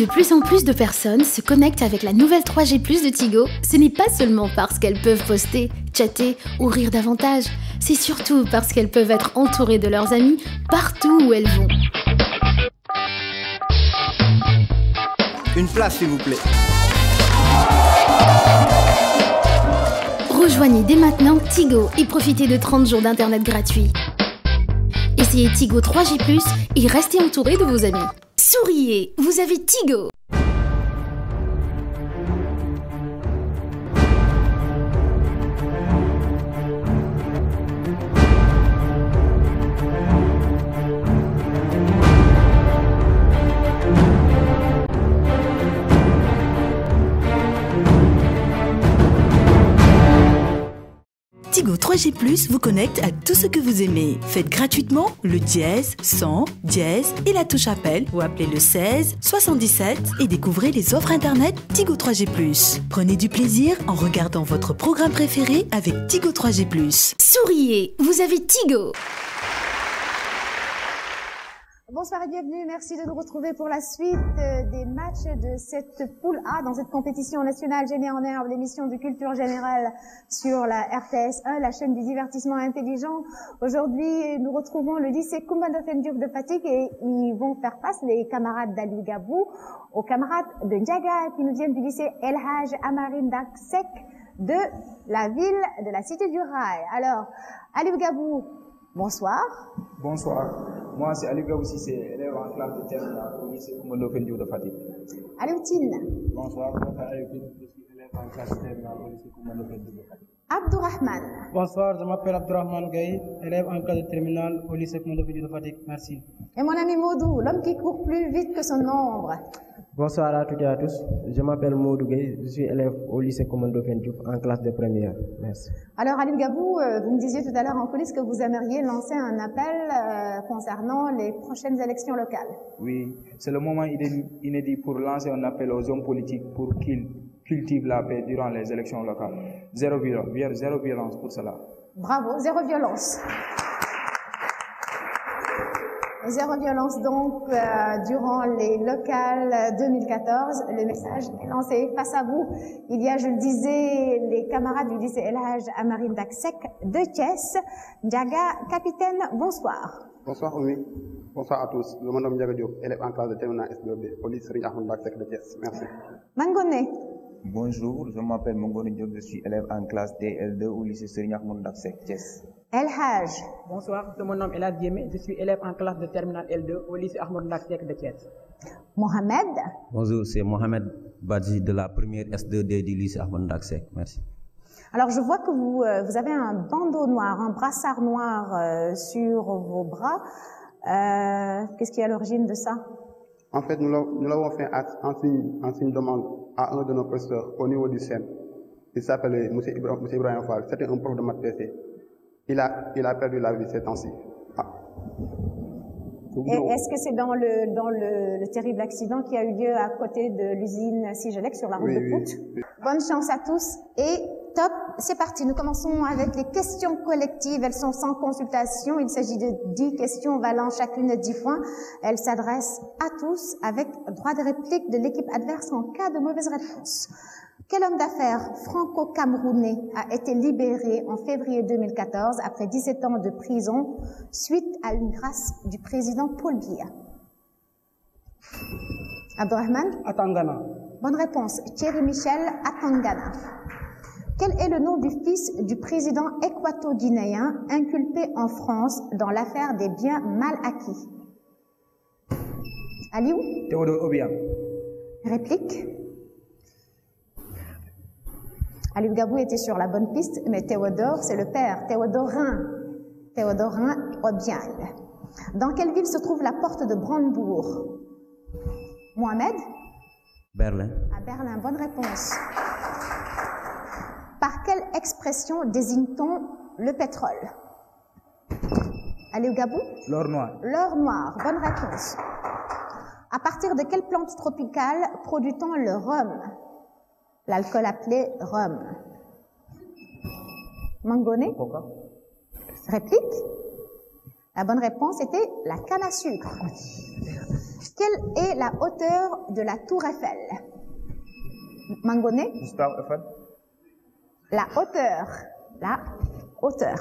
de plus en plus de personnes se connectent avec la nouvelle 3G+ de Tigo, ce n'est pas seulement parce qu'elles peuvent poster, chatter ou rire davantage, c'est surtout parce qu'elles peuvent être entourées de leurs amis partout où elles vont. Une place s'il vous plaît. Rejoignez dès maintenant Tigo et profitez de 30 jours d'internet gratuit. Essayez Tigo 3G+, et restez entouré de vos amis. Souriez, vous avez Tigo! Tigo 3G+ vous connecte à tout ce que vous aimez. Faites gratuitement le dièse, 100, dièse et la touche appel ou appelez le 16 77 et découvrez les offres internet Tigo 3G+. Prenez du plaisir en regardant votre programme préféré avec Tigo 3G+. Souriez, vous avez Tigo! Bonsoir et bienvenue, merci de nous retrouver pour la suite des matchs de cette poule A dans cette compétition nationale Génie en herbe, l'émission de culture générale sur la RTS 1, la chaîne du divertissement intelligent. Aujourd'hui, nous retrouvons le lycée Koumba Ndofen Diouf de Fatick et ils vont faire face, les camarades d'Aliou Gabou, aux camarades de Ndiaga qui nous viennent du lycée El Hadj Amary Ndak Seck de la ville de la Cité du Rail. Alors, Aliou Gabou, bonsoir. Bonsoir. Moi, c'est Aliou Gabou Cissé, élève en classe de terminale au lycée Koumba Ndofen Diouf de Fatick. Aliou Tine. Bonsoir, je m'appelle Aliou Tine, je suis élève en classe de terminale au lycée Koumba Ndofen Diouf de Fatick. Abdourahmane. Bonsoir, je m'appelle Abdourahmane Gaye, élève en classe de terminale au lycée Koumba Ndofen Diouf de Fatick. Merci. Et mon ami Maudou, l'homme qui court plus vite que son ombre. Bonsoir à toutes et à tous. Je m'appelle Maudou Gueye, je suis élève au lycée Koumba Ndofen Diouf en classe de première. Merci. Alors Aliou Gabou, vous me disiez tout à l'heure en coulisses que vous aimeriez lancer un appel concernant les prochaines élections locales. Oui, c'est le moment inédit pour lancer un appel aux hommes politiques pour qu'ils cultivent la paix durant les élections locales. Zéro violence pour cela. Bravo, zéro violence. Zéro violence donc durant les locales 2014. Le message est lancé face à vous. Il y a, je le disais, les camarades du lycée El Hadj Amary Ndak Seck de Thiès. Ndiaga, capitaine, bonsoir. Bonsoir Oumi. Bonsoir à tous. Je me nomme Ndiaga Diop, élève en classe de terminale S2B au lycée Serigne Ahmadou Ndak Seck de Thiès. Merci. Mangone. Bonjour, je m'appelle Mangone Diop, je suis élève en classe DL2 au lycée Serigne Ahmadou Ndak Seck Thiès. El Hadj. Bonsoir, je me nomme Elad Diémé, je suis élève en classe de terminale L2 au lycée Ahmadou Ndak Seck de Thiès. Mohamed. Bonjour, c'est Mohamed Badji de la première S2D du lycée Ahmadou Ndak Seck. Merci. Alors je vois que vous avez un bandeau noir, un brassard noir sur vos bras. Qu'est-ce qui est à l'origine de ça? En fait, nous l'avons fait en signe demande à un de nos professeurs au niveau du CEM. Il s'appelait M. Ibrahim Fall. C'était un prof de maths PC. Il a perdu la vie ces temps-ci. Ah. Est-ce que c'est dans le terrible accident qui a eu lieu à côté de l'usine Sigelec sur la route de Pout? Oui. Bonne chance à tous et top, c'est parti. Nous commençons avec les questions collectives. Elles sont sans consultation. Il s'agit de 10 questions valant chacune 10 points. Elles s'adressent à tous avec droit de réplique de l'équipe adverse en cas de mauvaise réponse. Quel homme d'affaires franco-camerounais a été libéré en février 2014 après 17 ans de prison suite à une grâce du président Paul Biya? Abdourahmane? Atangana. Bonne réponse. Thierry Michel Atangana. Quel est le nom du fils du président équato-guinéen inculpé en France dans l'affaire des biens mal acquis? Aliou? Théodore Obiang. Réplique? Aliou Gabou était sur la bonne piste, mais Théodore, c'est le père, Théodorin Obiang. Dans quelle ville se trouve la porte de Brandebourg? Mohamed? Berlin. À Berlin, bonne réponse. Par quelle expression désigne-t-on le pétrole? Aliou Gabou? L'or noir. L'or noir, bonne réponse. À partir de quelle plante tropicale produit-on le rhum? L'alcool appelé rhum. Mangone? Réplique? La bonne réponse était la canne à sucre. Quelle est la hauteur de la tour Eiffel? Mangoné? Gustave Eiffel. La hauteur. La hauteur.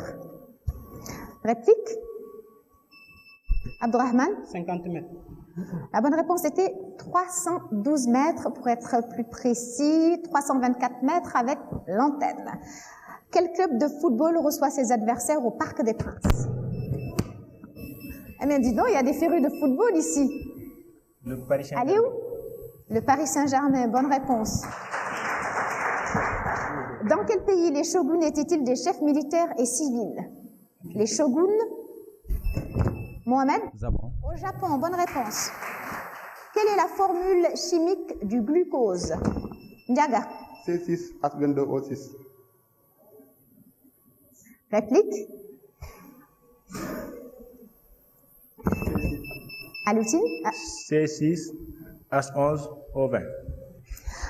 Réplique? Abdurrahman? 50 mètres. La bonne réponse était 312 mètres, pour être plus précis, 324 mètres avec l'antenne. Quel club de football reçoit ses adversaires au Parc des Princes? Eh bien, dis donc, il y a des férus de football ici. Le Paris Saint-Germain. Allez où? Le Paris Saint-Germain, bonne réponse. Dans quel pays les shoguns étaient-ils des chefs militaires et civils? Les shoguns? Mohamed? Japon. Au Japon, bonne réponse. Quelle est la formule chimique du glucose? Ndiaga? C6H22O6. Réplique? Aloutine? C6H11O20.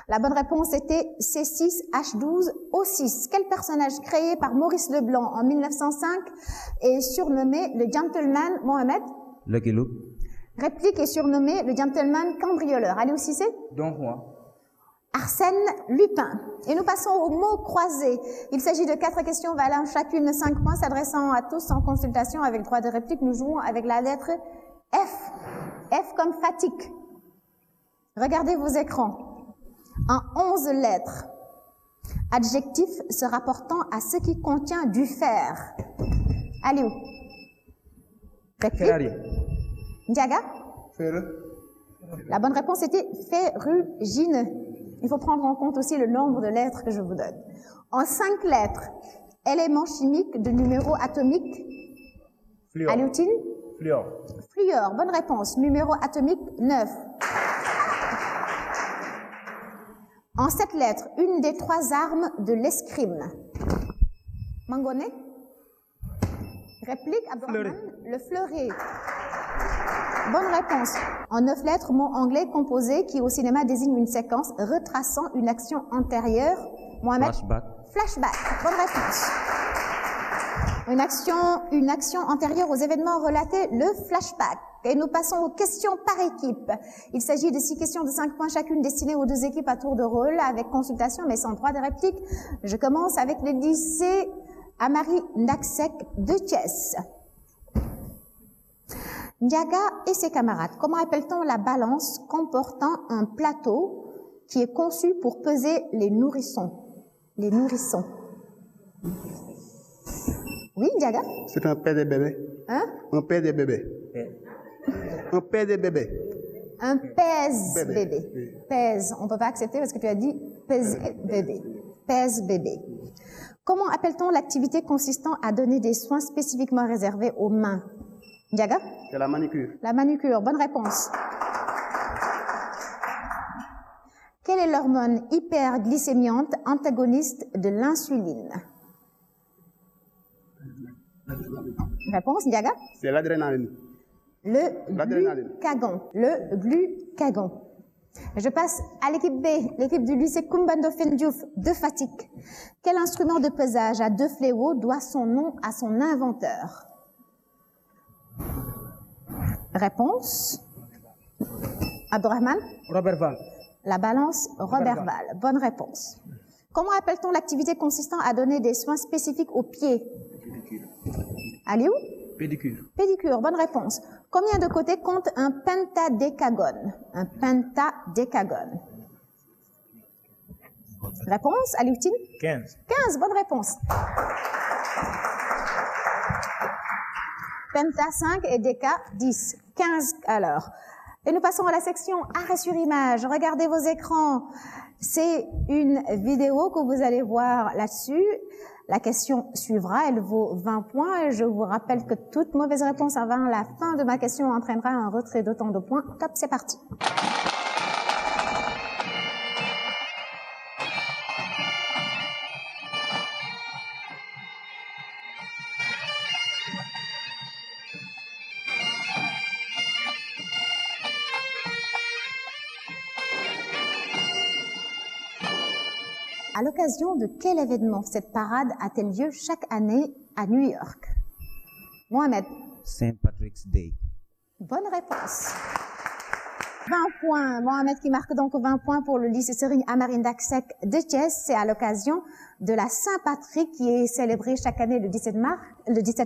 La bonne réponse était C6H12O6. Quel personnage créé par Maurice Leblanc en 1905 est surnommé le gentleman Mohamed? Lucky Luke. Réplique est surnommé le gentleman cambrioleur. Allez aussi c'est? Donc moi. Arsène Lupin. Et nous passons aux mots croisés. Il s'agit de 4 questions valant chacune 5 points, s'adressant à tous en consultation avec droit de réplique. Nous jouons avec la lettre F. F comme fatigue. Regardez vos écrans. En 11 lettres. Adjectif se rapportant à ce qui contient du fer. Allez où? Ferrari. Ndiaga? Ferreux. La bonne réponse était ferrugineux. Il faut prendre en compte aussi le nombre de lettres que je vous donne. En 5 lettres, élément chimique de numéro atomique. Fluor. Aloutine? Fluor. Fluor, bonne réponse. Numéro atomique 9. En 7 lettres, une des 3 armes de l'escrime. Mangoné? Réplique, Abdurrahman? Le fleuret. Bonne réponse. En 9 lettres, mot anglais composé qui au cinéma désigne une séquence retraçant une action antérieure. Mohamed? Flashback. Flashback. Bonne réponse. Une action antérieure aux événements relatés, le flashback. Et nous passons aux questions par équipe. Il s'agit de 6 questions de 5 points chacune destinées aux 2 équipes à tour de rôle avec consultation mais sans droit de réplique. Je commence avec le lycée Amari Ndaksek de Thiès. Ndiaga et ses camarades, comment appelle-t-on la balance comportant un plateau qui est conçu pour peser les nourrissons? Les nourrissons. Oui, Ndiaga? C'est un père de bébé. Hein? Un père de bébé. Un père de bébé. Un pèse-bébé. Oui. Pèse, on ne peut pas accepter parce que tu as dit pèse-bébé. Pèse-bébé. Comment appelle-t-on l'activité consistant à donner des soins spécifiquement réservés aux mains? Ndiaga? C'est la manicure. La manucure, bonne réponse. Quelle est l'hormone hyperglycémiante antagoniste de l'insuline? Réponse, Ndiaga? C'est l'adrénaline. Le glucagon. Le glucagon. Je passe à l'équipe B, l'équipe du lycée Kumbando Fendiouf de Fatick. Quel instrument de pesage à 2 fléaux doit son nom à son inventeur? Réponse. Abdurrahman? Robert Val. La balance Robert Val. Bonne réponse. Comment appelle-t-on l'activité consistant à donner des soins spécifiques aux pieds? Allez où? Pédicure. Pédicure, bonne réponse. Combien de côtés compte un pentadécagone? Un pentadécagone. Réponse, Aloutine? 15. 15, bonne réponse. Penta 5 et déca 10. 15 alors. Et nous passons à la section arrêt sur image. Regardez vos écrans. C'est une vidéo que vous allez voir là-dessus. La question suivra, elle vaut 20 points. Et je vous rappelle que toute mauvaise réponse avant la fin de ma question entraînera un retrait d'autant de points. Top, c'est parti. À l'occasion de quel événement cette parade a-t-elle lieu chaque année à New York? Mohamed? Saint Patrick's Day. Bonne réponse. 20 points. Mohamed qui marque donc 20 points pour le lycée Serigne Amarine Daksek de Thiès. C'est à l'occasion de la Saint-Patrick qui est célébrée chaque année le 17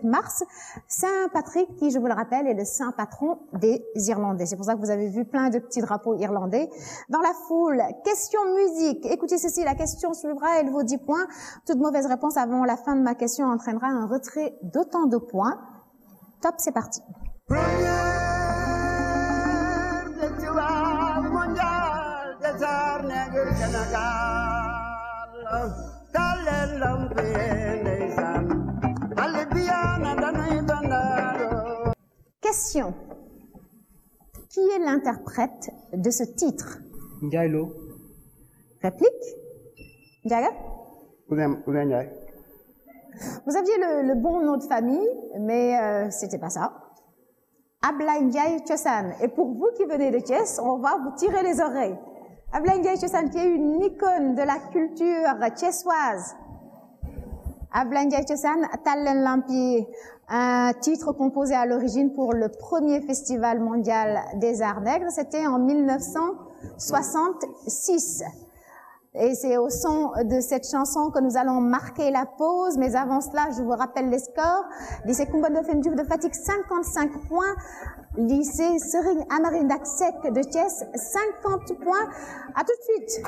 mars. Saint-Patrick qui, je vous le rappelle, est le saint patron des Irlandais. C'est pour ça que vous avez vu plein de petits drapeaux irlandais dans la foule. Question musique. Écoutez ceci, la question suivra, elle vaut 10 points. Toute mauvaise réponse avant la fin de ma question entraînera un retrait d'autant de points. Top, c'est parti. Question. Qui est l'interprète de ce titre? Ndiaye. Réplique? Ndiaga? Ndiaye. Vous aviez le bon nom de famille, mais c'était pas ça. Ablaye Ndiaye Thiossane. Et pour vous qui venez de Thiès, on va vous tirer les oreilles. Ablaye Ndiaye Thiossane, qui est une icône de la culture thiessoise. Ablaye Ndiaye Thiossane, Tallen Lampier, un titre composé à l'origine pour le premier festival mondial des arts nègres. C'était en 1966. Et c'est au son de cette chanson que nous allons marquer la pause. Mais avant cela, je vous rappelle les scores. Lycée Koumba Ndoffène Diouf de Fatick, 55 points. Lycée Serigne Amarine Daksek de Thiès, 50 points. À tout de suite.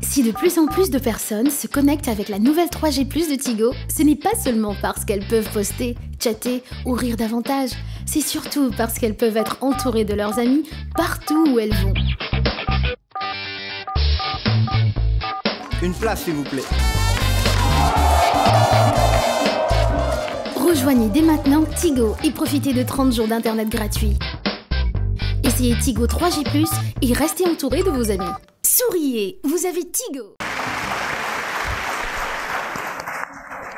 Si de plus en plus de personnes se connectent avec la nouvelle 3G+ de Tigo, ce n'est pas seulement parce qu'elles peuvent poster, chatter ou rire davantage, c'est surtout parce qu'elles peuvent être entourées de leurs amis partout où elles vont. Une place, s'il vous plaît. Rejoignez dès maintenant Tigo et profitez de 30 jours d'internet gratuit. Essayez Tigo 3G+ et restez entouré de vos amis. Souriez, vous avez Tigo.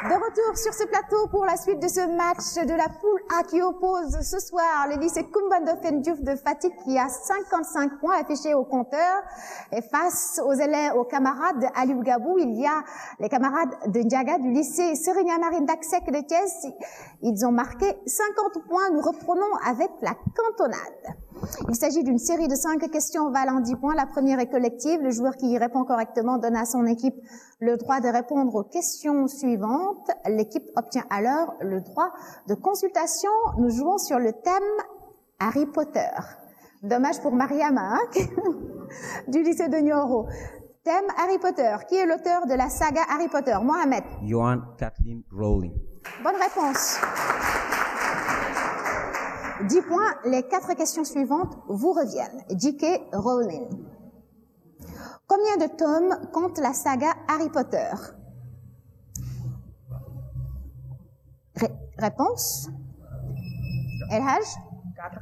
De retour sur ce plateau pour la suite de ce match de la poule A qui oppose ce soir le lycée Koumba Ndoffène Diouf de Fatick qui a 55 points affichés au compteur. Et face aux camarades de Aliou Gabou, il y a les camarades de Ndiaga du lycée Serigne Amarine Daksek de Thiès. Ils ont marqué 50 points. Nous reprenons avec la cantonade. Il s'agit d'une série de 5 questions valant 10 points. La première est collective. Le joueur qui y répond correctement donne à son équipe le droit de répondre aux questions suivantes. L'équipe obtient alors le droit de consultation. Nous jouons sur le thème Harry Potter. Dommage pour Mariama, hein, du lycée de Nioro. Thème Harry Potter. Qui est l'auteur de la saga Harry Potter? Mohamed. Joanne Kathleen Rowling. Bonne réponse. 10 points. Les 4 questions suivantes vous reviennent. J.K. Rowling. Combien de tomes compte la saga Harry Potter? Réponse? Elhaj? 4.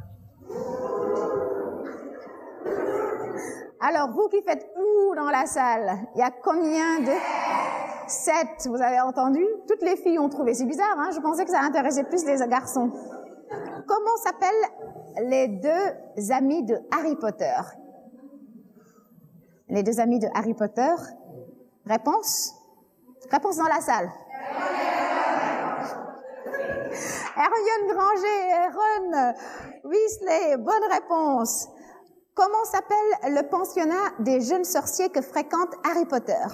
Alors, vous qui faites ouh dans la salle, il y a combien de... 7, vous avez entendu? Toutes les filles ont trouvé. C'est bizarre, hein? Je pensais que ça intéressait plus les garçons. Comment s'appellent les 2 amis de Harry Potter? Les 2 amis de Harry Potter. Réponse? Réponse dans la salle. Hermione Granger et Ron Weasley. Bonne réponse. Comment s'appelle le pensionnat des jeunes sorciers que fréquente Harry Potter?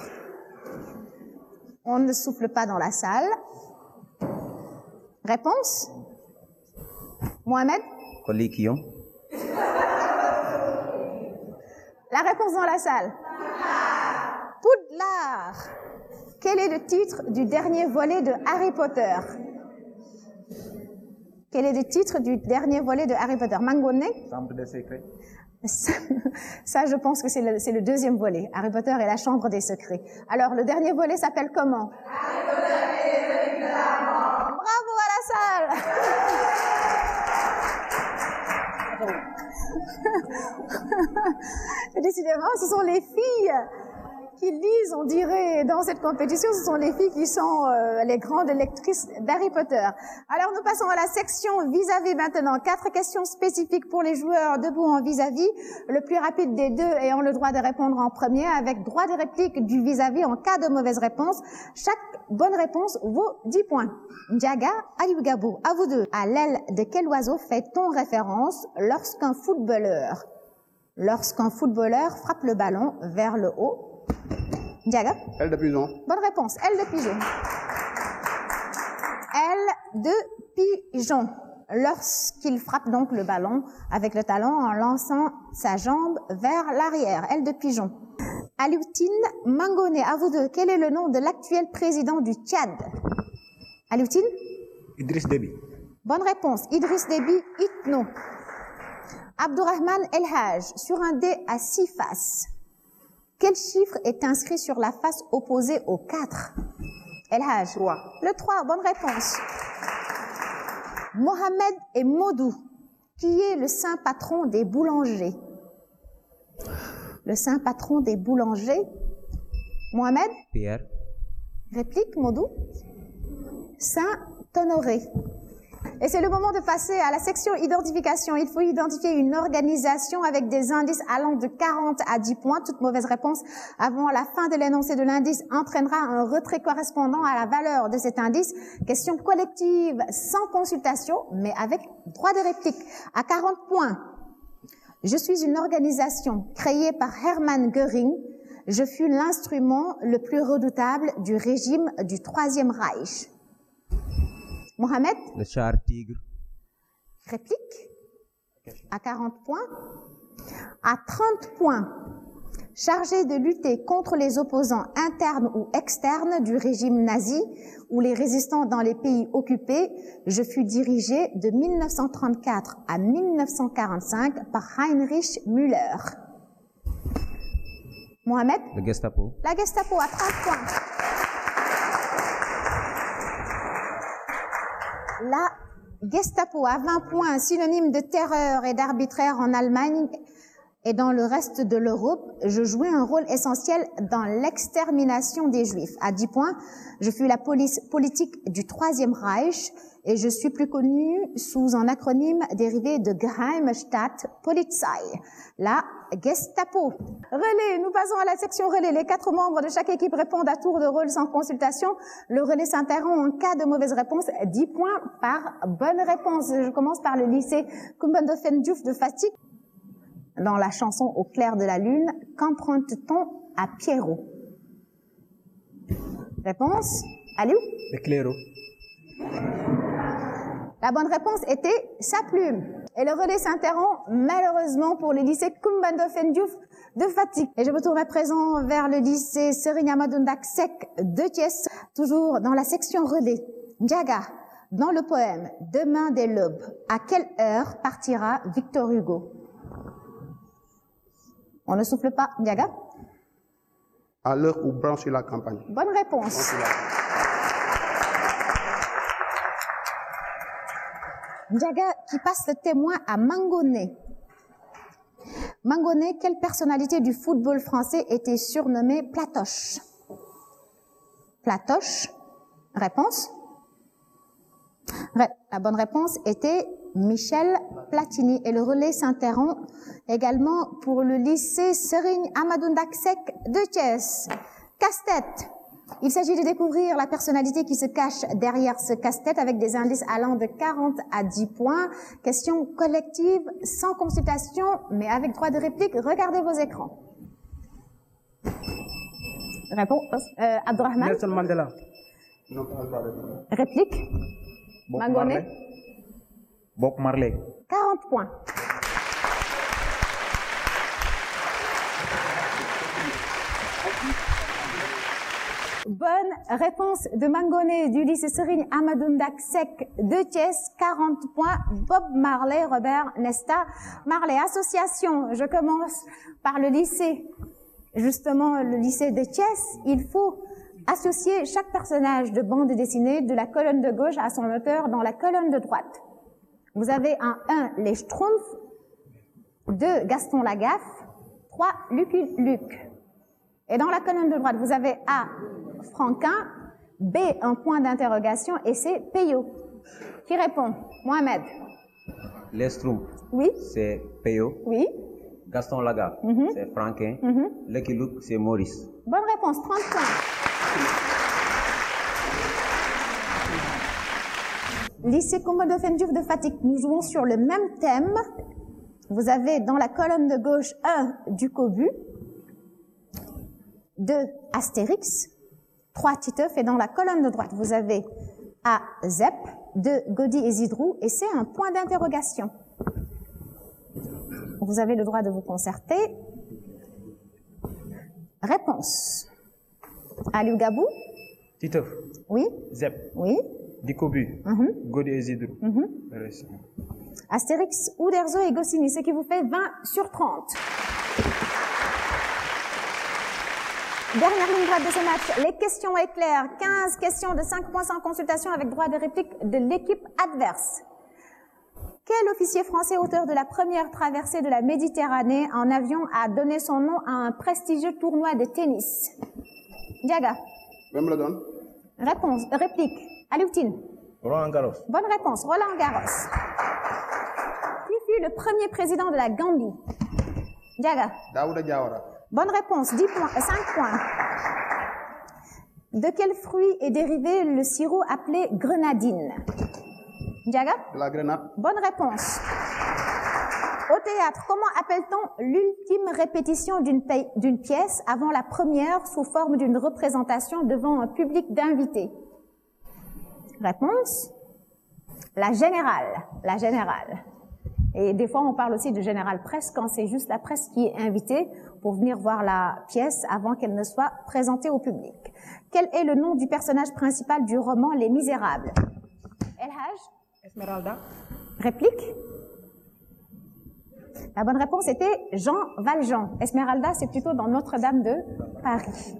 On ne souffle pas dans la salle. Réponse? Mohamed? Colliquion. La réponse dans la salle. Poudlard. Quel est le titre du dernier volet de Harry Potter? Quel est le titre du dernier volet de Harry Potter? Mangone? Chambre des secrets. Ça, je pense que c'est le 2e volet. Harry Potter et la chambre des secrets. Alors, le dernier volet s'appelle comment? Harry Potter et les reliques de la mort. Bravo à la salle. Décidément, ce sont les filles qui lisent, on dirait, dans cette compétition, ce sont les filles qui sont les grandes lectrices d'Harry Potter. Alors nous passons à la section vis-à-vis maintenant. 4 questions spécifiques pour les joueurs debout en vis-à-vis. Le plus rapide des deux ayant le droit de répondre en premier, avec droit de réplique du vis-à-vis en cas de mauvaise réponse. Chaque bonne réponse vaut 10 points. Ndiaga, Aliou Gabou, à vous deux. À l'aile de quel oiseau fait-on référence lorsqu'un footballeur frappe le ballon vers le haut? Ndiaga? Aile de pigeon. Bonne réponse. Aile de pigeon. Aile de pigeon. Lorsqu'il frappe donc le ballon avec le talon en lançant sa jambe vers l'arrière. Aile de pigeon. Alioutine Mangone, à vous deux. Quel est le nom de l'actuel président du Tchad? Alioutine? Idriss Déby. Bonne réponse. Idriss Déby Itno. Abdourahmane El Haj, sur un dé à 6 faces. Quel chiffre est inscrit sur la face opposée au 4? El Haj. 3. Le 3, bonne réponse. Mohamed et Modou, qui est le saint patron des boulangers? Le saint patron des boulangers. Mohamed? Pierre. Réplique, Modou? Saint Honoré. Et c'est le moment de passer à la section identification. Il faut identifier une organisation avec des indices allant de 40 à 10 points. Toute mauvaise réponse avant la fin de l'énoncé de l'indice entraînera un retrait correspondant à la valeur de cet indice. Question collective sans consultation, mais avec droit de réplique. À 40 points. Je suis une organisation créée par Hermann Göring. Je fus l'instrument le plus redoutable du régime du Troisième Reich. Mohamed? Le char tigre. Réplique? À 40 points. À 30 points. Chargé de lutter contre les opposants internes ou externes du régime nazi ou les résistants dans les pays occupés, je fus dirigé de 1934 à 1945 par Heinrich Müller. Mohamed? Le Gestapo. La Gestapo à 30 points. La Gestapo à 20 points, synonyme de terreur et d'arbitraire en Allemagne et dans le reste de l'Europe. Je jouais un rôle essentiel dans l'extermination des Juifs. À 10 points, je fus la police politique du Troisième Reich et je suis plus connue sous un acronyme dérivé de Geheime Staatspolizei, la Gestapo. Relais, nous passons à la section relais. Les 4 membres de chaque équipe répondent à tour de rôle sans consultation. Le relais s'interrompt en cas de mauvaise réponse. 10 points par bonne réponse. Je commence par le lycée Kumbandofène Diouf de Fatick. Dans la chanson Au clair de la lune, qu'emprunte-t-on à Pierrot? Réponse, Aliou? Le claireau. La bonne réponse était sa plume. Et le relais s'interrompt malheureusement pour le lycée Kumbandofène Diouf de Fatick. Et je me tourne à présent vers le lycée Serigne Amadou Ndak Seck de Thiès, toujours dans la section relais. Ndiaga, dans le poème Demain dès l'aube, à quelle heure partira Victor Hugo? On ne souffle pas, Ndiaga? À l'heure où branche la campagne. Bonne réponse. Ndiaga qui passe le témoin à Mangone. Mangone, quelle personnalité du football français était surnommée Platoche? Platoche, réponse? La bonne réponse était Michel Platini. Et le relais s'interrompt également pour le lycée Serigne Amadou Ndak Seck de Thiès. Casse-tête. Il s'agit de découvrir la personnalité qui se cache derrière ce casse-tête avec des indices allant de 40 à 10 points. Question collective, sans consultation, mais avec droit de réplique. Regardez vos écrans. Réponse, Abdourahmane. Nelson Mandela. Réplique. Bob Mangone. Marley. Bob Marley. 40 points. Bonne réponse de Mangone du lycée Serigne Amadou Ndak Seck de Thiès, 40 points. Bob Marley, Robert Nesta Marley. Association, je commence par le lycée. Justement, le lycée de Thiès, il faut associer chaque personnage de bande dessinée de la colonne de gauche à son auteur dans la colonne de droite. Vous avez en 1 les Schtroumpfs, 2 Gaston Lagaffe, 3 Lucky Luke. Et dans la colonne de droite, vous avez A, Franquin, B, un point d'interrogation, et C, Payot. Qui répond? Mohamed. L'Estrum, Oui. c'est Payot. Oui. Gaston Lagarde, c'est Franquin. Lucky Luke, c'est Maurice. Bonne réponse, 30 points. Lycée Commodore Diouf de Fatick, nous jouons sur le même thème. Vous avez dans la colonne de gauche 1 du Cobu, 2 Astérix, 3 Titeuf, et dans la colonne de droite, vous avez A, Zep, 2 Gaudi et Zidrou, et c'est un point d'interrogation. Vous avez le droit de vous concerter. Réponse. Aliou Gabou. Titeuf. Oui. Zep. Oui. Dikobu. Gaudi et Zidrou. Astérix, Uderzo et Goscinny, ce qui vous fait 20 sur 30. Dernière ligne droite de ce match, les questions éclairs. 15 questions de 5 points sans consultation avec droit de réplique de l'équipe adverse. Quel officier français auteur de la première traversée de la Méditerranée en avion a donné son nom à un prestigieux tournoi de tennis? Diaga. Wimbledon. Réponse, réplique. Alioutine. Roland Garros. Bonne réponse, Roland Garros. Qui fut le premier président de la Gambie? Diaga. Daouda Diawara. Bonne réponse, 10 points, 5 points. De quel fruit est dérivé le sirop appelé grenadine? Diaga? La grenade. Bonne réponse. Au théâtre, comment appelle-t-on l'ultime répétition d'une pièce avant la première sous forme d'une représentation devant un public d'invités? Réponse. La générale. La générale. Et des fois, on parle aussi de générale presse quand c'est juste la presse qui est invitée pour venir voir la pièce avant qu'elle ne soit présentée au public. Quel est le nom du personnage principal du roman Les Misérables? El Haj? Esmeralda. Réplique? La bonne réponse était Jean Valjean. Esmeralda, c'est plutôt dans Notre-Dame de Paris.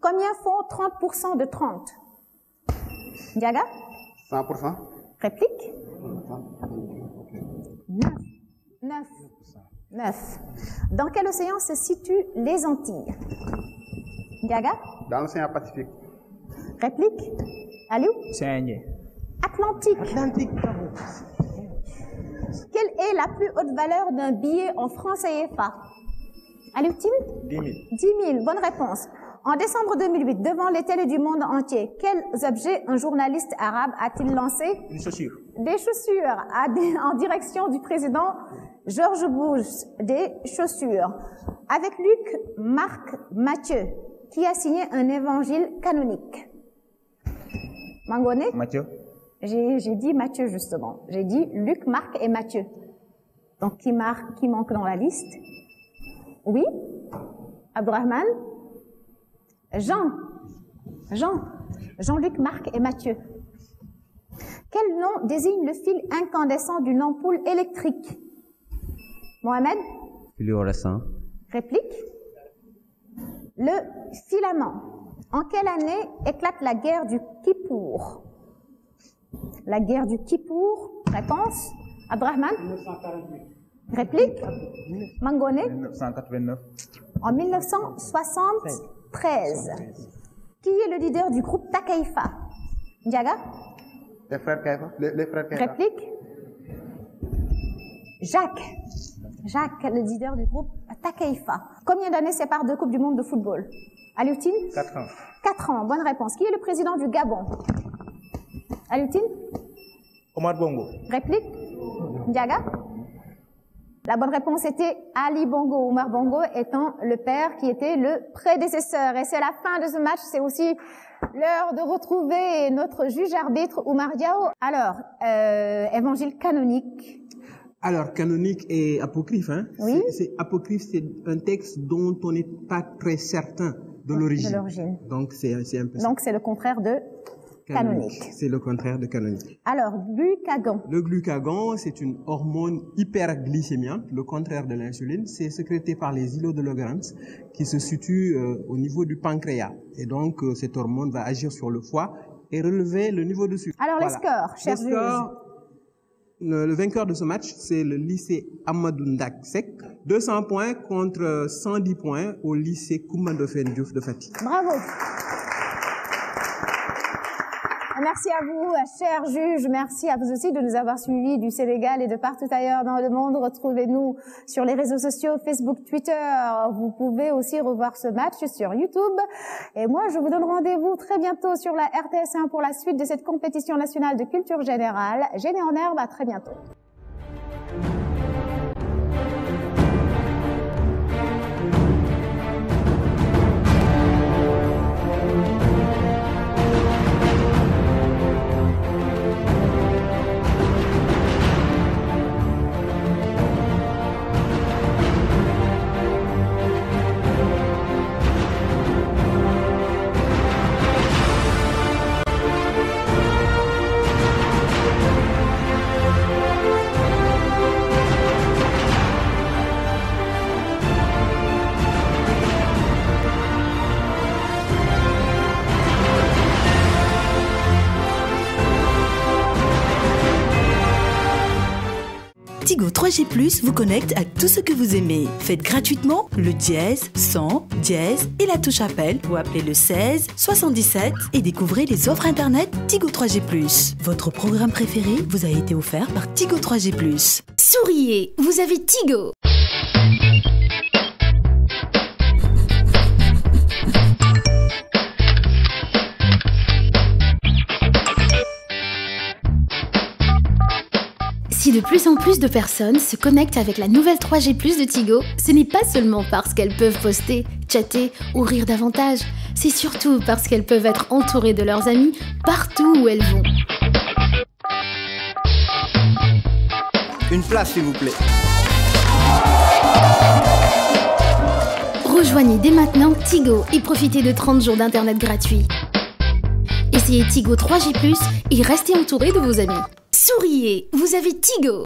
Combien font 30% de 30? Diaga? 100%. Réplique? 9. Dans quel océan se situent les Antilles? Diaga? Dans l'océan Pacifique. Réplique? Aliou? C'est Indien. Atlantique. Quelle est la plus haute valeur d'un billet en francs CFA? Alioutine? 10 000. 10 000, bonne réponse. En décembre 2008, devant les télés du monde entier, quels objets un journaliste arabe a-t-il lancé? Une chaussure. Des chaussures en direction du président George Bush. Des chaussures. Avec Luc, Marc, Matthieu, qui a signé un évangile canonique? Mangone? Matthieu. J'ai dit Matthieu, justement. J'ai dit Luc, Marc et Matthieu. Donc, qui manque dans la liste? Oui? Abdourahmane? Jean-Luc, Marc et Matthieu. Quel nom désigne le fil incandescent d'une ampoule électrique? Mohamed? Fluorescent. Réplique? Le filament. En quelle année éclate la guerre du Kippour? La guerre du Kippour. Réponse? Abdourahmane? 1948. Réplique? Mangone? 1989. En 1973. Qui est le leader du groupe Takaifa? Diaga? Les frères Kaifa. Les frères Kaifa. Réplique? Jacques, le leader du groupe Takaifa. Combien d'années séparent deux Coupes du Monde de football? Alioutine? 4 ans. 4 ans, bonne réponse. Qui est le président du Gabon? Alioutine? Omar Bongo. Réplique? Diaga? La bonne réponse était Ali Bongo. Omar Bongo étant le père qui était le prédécesseur. Et c'est la fin de ce match. C'est aussi l'heure de retrouver notre juge arbitre Oumar Diao. Alors, évangile canonique. Alors, canonique et apocryphe, hein? Oui. C'est apocryphe, c'est un texte dont on n'est pas très certain de l'origine. Donc, c'est un peu ça. Donc, c'est le contraire de canonique. C'est le contraire de canonique. Alors, glucagon. Le glucagon, c'est une hormone hyperglycémiante, le contraire de l'insuline. C'est sécrété par les îlots de Lorentz qui se situent au niveau du pancréas. Et donc, cette hormone va agir sur le foie et relever le niveau de sucre. Alors, les scores, cher juge. Le vainqueur de ce match, c'est le lycée Amadou Ndak Seck. 200 points contre 110 points au lycée Coumba Ndoffène Diouf de Fatick. Bravo. Merci à vous, chers juges. Merci à vous aussi de nous avoir suivis du Sénégal et de partout ailleurs dans le monde. Retrouvez-nous sur les réseaux sociaux, Facebook, Twitter. Vous pouvez aussi revoir ce match sur YouTube. Et moi, je vous donne rendez-vous très bientôt sur la RTS1 pour la suite de cette compétition nationale de culture générale. Génie en herbe, à très bientôt. Tigo 3G+ vous connecte à tout ce que vous aimez. Faites gratuitement le dièse, 100, dièse et la touche appel ou appelez le 16 77 et découvrez les offres internet Tigo 3G+. Votre programme préféré vous a été offert par Tigo 3G+. Souriez, vous avez Tigo. Si de plus en plus de personnes se connectent avec la nouvelle 3G+ de Tigo, ce n'est pas seulement parce qu'elles peuvent poster, chatter ou rire davantage, c'est surtout parce qu'elles peuvent être entourées de leurs amis partout où elles vont. Une place, s'il vous plaît. Rejoignez dès maintenant Tigo et profitez de 30 jours d'internet gratuit. Essayez Tigo 3G+ et restez entouré de vos amis. Souriez, vous avez Tigo.